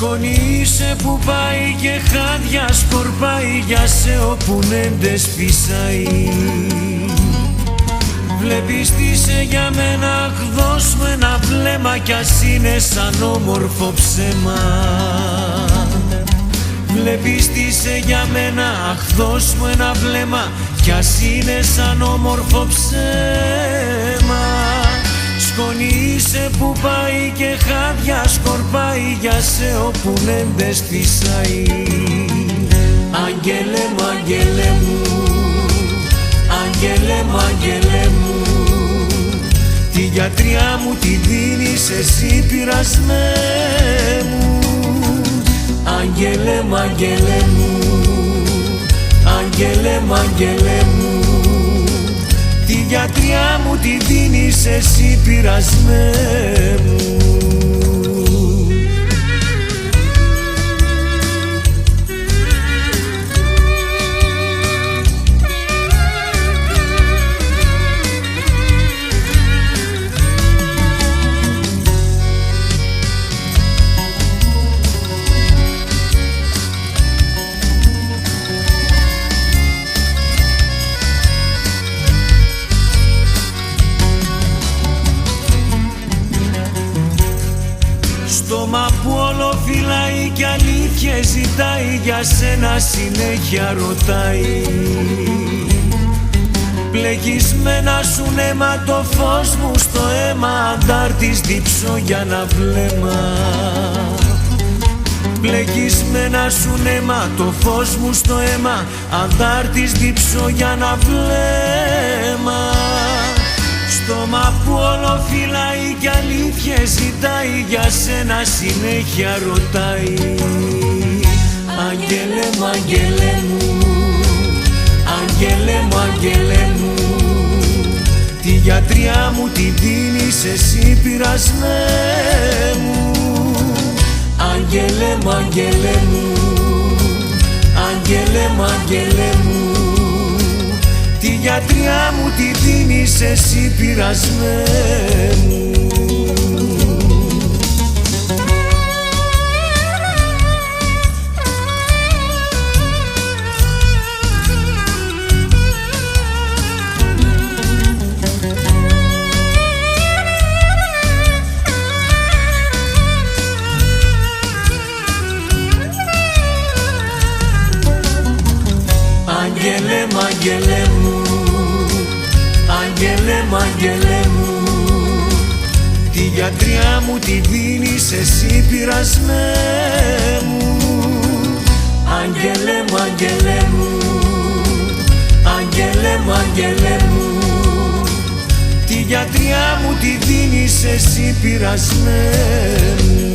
Σκόνη είσαι που πάει και χάδια σκορπάει για σε οπουνέντες φυσάει. Βλέπεις τι είσαι για μένα, αχ δώσ' μου ένα βλέμμα κι ας είναι σαν όμορφο ψέμα. Βλέπεις τι είσαι για μένα, αχ δώσ' μου ένα βλέμμα κι ας είναι σαν όμορφο ψέμα. Σκόνη είσαι που πάει και χάδια σκορπάει για σε οπουνέντες φυσάει. Άγγελε μου, άγγελε μου, άγγελε μου, άγγελε μου, τη γιατριά μου τη δίνεις εσύ πειρασμέ μου. Άγγελε μου, άγγελε μου, άγγελε μου, άγγελε μου, τη γιατριά μου τη δίνεις εσύ πειρασμέ μου. Στόμα που όλο φυλάει κι αλήθειες ζητάει, για σένα συνέχεια ρωτάει. Πλεγισμένα σου νέμα το φως μου στο αίμα, αντάρτης δίψω για ένα βλέμμα. Πλεγισμένα σου νέμα το φως μου στο αίμα, αντάρτης δίψω για ένα βλέμμα. Στόμα που όλο φυλάει κι αλήθειες ζητάει, για σένα συνέχεια ρωτάει. Άγγελε μου, άγγελε μου, άγγελε μου, άγγελε μου, τη γιατριά μου τη δίνεις εσύ πειρασμέ μου. Άγγελε μου, άγγελε μου, άγγελε μου, άγγελε μου, τη γιατριά μου τη δίνεις εσύ πειρασμέ μου. Άγγελε μου, άγγελε μου, άγγελε μου, άγγελε μου, τη γιατριά μου τη δίνεις εσύ πειρασμέ μου. Άγγελε μου, άγγελε μου, άγγελε μου, άγγελε μου, τη γιατριά μου τη δίνεις εσύ πειρασμέ μου.